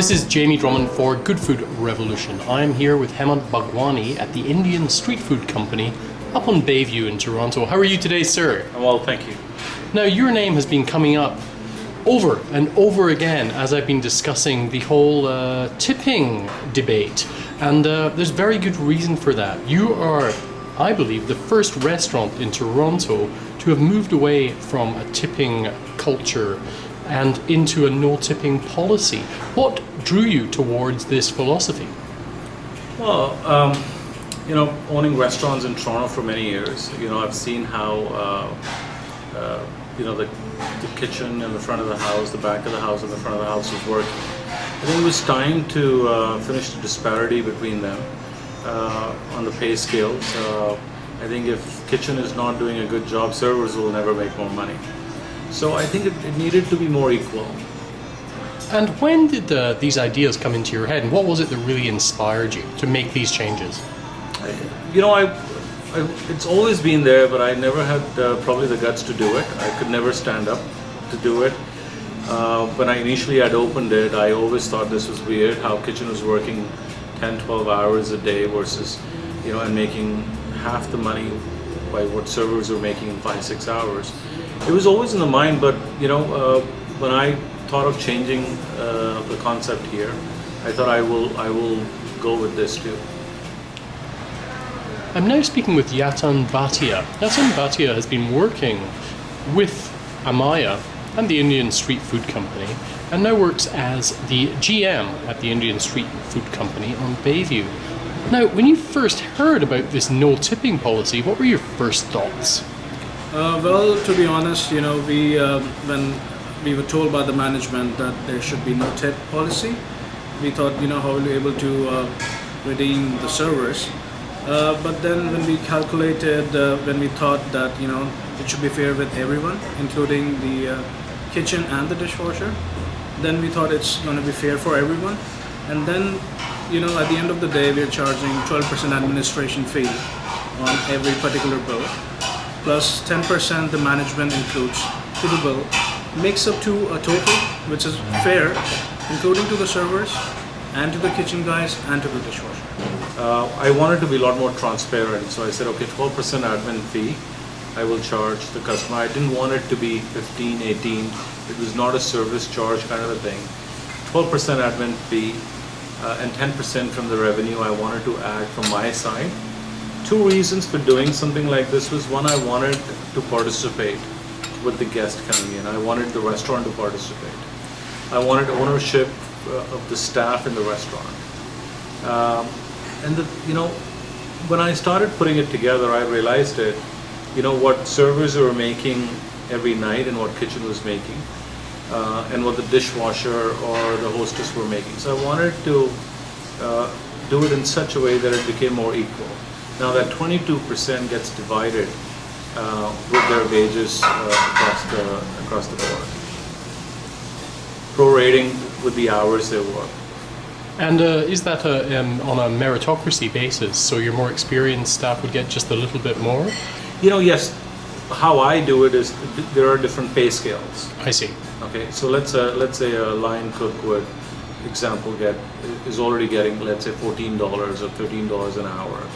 This is Jamie Drummond for Good Food Revolution. I'm here with Hemant Bhagwani at the Indian Street Food Company up on Bayview in Toronto. How are you today, sir? Well, thank you. Now, your name has been coming up over and over again as I've been discussing the whole tipping debate, and there's very good reason for that. You are, I believe, the first restaurant in Toronto to have moved away from a tipping culture and into a no-tipping policy. What drew you towards this philosophy? Well, owning restaurants in Toronto for many years, I've seen how, the kitchen in the front of the house, the back of the house, and the front of the house is working. I think it was time to finish the disparity between them on the pay scales. I think if kitchen is not doing a good job, servers will never make more money. So I think it needed to be more equal. And when did these ideas come into your head, and what was it that really inspired you to make these changes? It's always been there, but I never had probably the guts to do it. I could never stand up to do it. When I initially had opened it, I always thought this was weird, how kitchen was working 10, 12 hours a day versus, and making half the money by what servers were making in 5, 6 hours. It was always in the mind, but when I thought of changing the concept here, I thought I will go with this too. I'm now speaking with Yatin Bhatia. Yatin Bhatia has been working with Amaya and the Indian Street Food Company, and now works as the GM at the Indian Street Food Company on Bayview. Now, when you first heard about this no tipping policy, what were your first thoughts? Well, to be honest, when we were told by the management that there should be no tip policy, we thought, how we'll be able to redeem the servers. But then when we calculated, when we thought that, it should be fair with everyone, including the kitchen and the dishwasher, then we thought it's going to be fair for everyone. And then, at the end of the day, we're charging 12% administration fee on every particular bill, plus 10% the management includes to the bill, makes up to a total which is fair, including to the servers and to the kitchen guys and to the dishwasher. I wanted to be a lot more transparent, so I said, okay, 12% admin fee I will charge the customer. I didn't want it to be 15, 18. It was not a service charge kind of a thing. 12% admin fee and 10% from the revenue I wanted to add from my side. Two reasons for doing something like this was, one, I wanted to participate with the guest coming in. I wanted the restaurant to participate. I wanted ownership of the staff in the restaurant. When I started putting it together, I realized what servers were making every night and what kitchen was making, and what the dishwasher or the hostess were making. So I wanted to do it in such a way that it became more equal. Now that 22% gets divided with their wages across the board, prorating with the hours they work. And is that on a meritocracy basis, so your more experienced staff would get just a little bit more? Yes. How I do it is there are different pay scales. I see. Okay, so let's say a line cook would, example, is already getting, let's say, $14 or $13 an hour,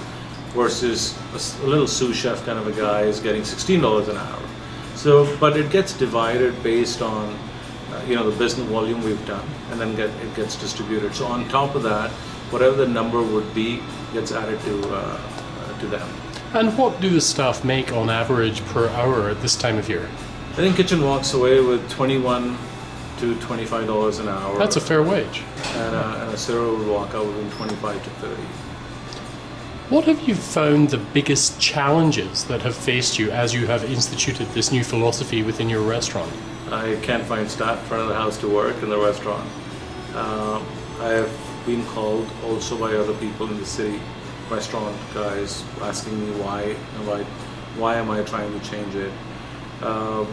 versus a little sous chef kind of a guy is getting $16 an hour. So, but it gets divided based on the business volume we've done, and then it gets distributed. So on top of that, whatever the number would be gets added to them. And what do the staff make on average per hour at this time of year? I think kitchen walks away with $21 to $25 an hour. That's a fair wage. And a server would walk out within 25 to 30. What have you found the biggest challenges that have faced you as you have instituted this new philosophy within your restaurant? I can't find staff in front of the house to work in the restaurant. I have been called also by other people in the city, restaurant guys, asking me why am I trying to change it.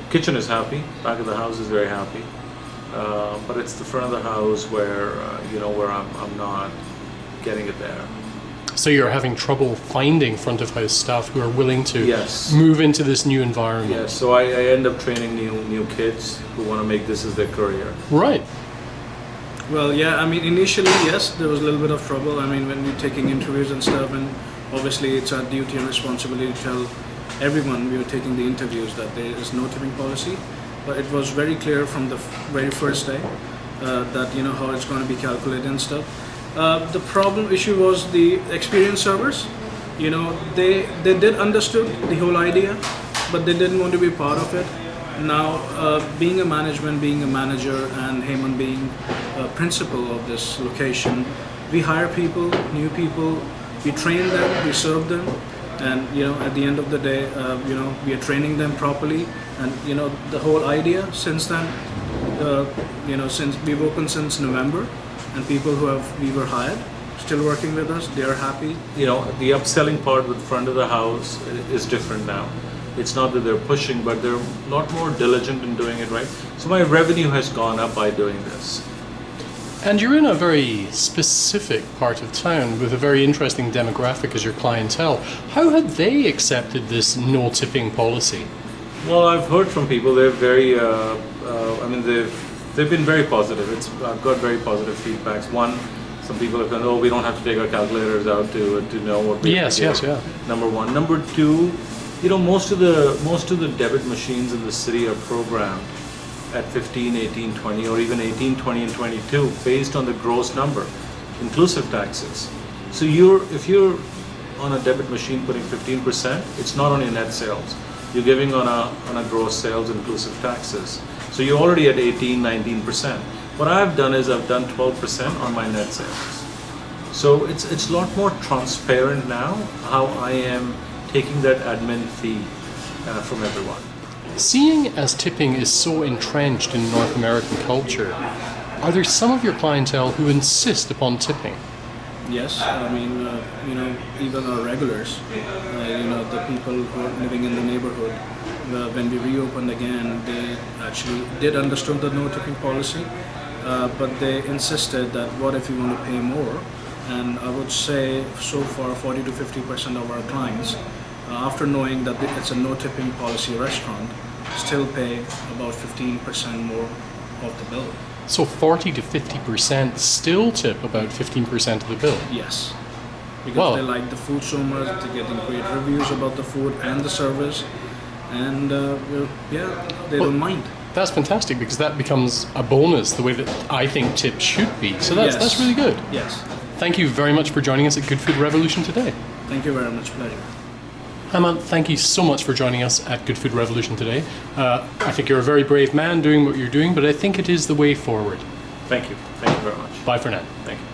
Kitchen is happy, back of the house is very happy, but it's the front of the house where I'm not getting it there. So you're having trouble finding front of house staff who are willing to Yes. move into this new environment. Yes, so I end up training new kids who want to make this as their career. Right. Well, yeah, I mean, initially, yes, there was a little bit of trouble. I mean, when we're taking interviews and stuff, and obviously it's our duty and responsibility to tell everyone we were taking the interviews that there is no tipping policy. But it was very clear from the very first day that, you know, how it's going to be calculated and stuff. The issue was the experienced servers. You know, they did understood the whole idea, but they didn't want to be part of it. Now, being a manager, and Hemant being a principal of this location, we hire people, new people, we train them, we serve them, and you know, at the end of the day, you know, we are training them properly. And you know, the whole idea since then, you know, since we've opened since November, and people we were hired, still working with us, they are happy. You know, the upselling part with front of the house is different now. It's not that they're pushing, but they're a lot more diligent in doing it right. So my revenue has gone up by doing this. And you're in a very specific part of town with a very interesting demographic as your clientele. How had they accepted this no tipping policy? Well, I've heard from people. They're very. I mean, they've been very positive. I've got very positive feedbacks. One, some people have gone, "Oh, we don't have to take our calculators out to know what we have to Yes, do." yeah. Number one. Number two, you know, most of the debit machines in the city are programmed at 15, 18, 20, or even 18, 20, and 22, based on the gross number, inclusive taxes. So if you're on a debit machine putting 15%, it's not on your net sales. You're giving on a gross sales inclusive taxes. So you're already at 18, 19%. What I've done is I've done 12% on my net sales. So it's a lot more transparent now how I am taking that admin fee from everyone. Seeing as tipping is so entrenched in North American culture, are there some of your clientele who insist upon tipping? Yes, I mean, you know, even our regulars, you know, the people who are living in the neighborhood, when we reopened again, they actually did understand the no tipping policy, but they insisted that what if you want to pay more? And I would say so far 40 to 50% of our clients, after knowing that it's a no tipping policy restaurant, still pay about 15% more of the bill. So 40 to 50% still tip about 15% of the bill? Yes, because Wow. they like the food so much, they're getting great reviews about the food and the service, and yeah, they don't mind. That's fantastic because that becomes a bonus the way that I think tips should be. So that's really good. Yes, Thank you very much for joining us at Good Food Revolution today. thank you very much, pleasure. Hemant, thank you so much for joining us at Good Food Revolution today. I think you're a very brave man doing what you're doing, but I think it is the way forward. Thank you. Thank you very much. Bye for now. Thank you.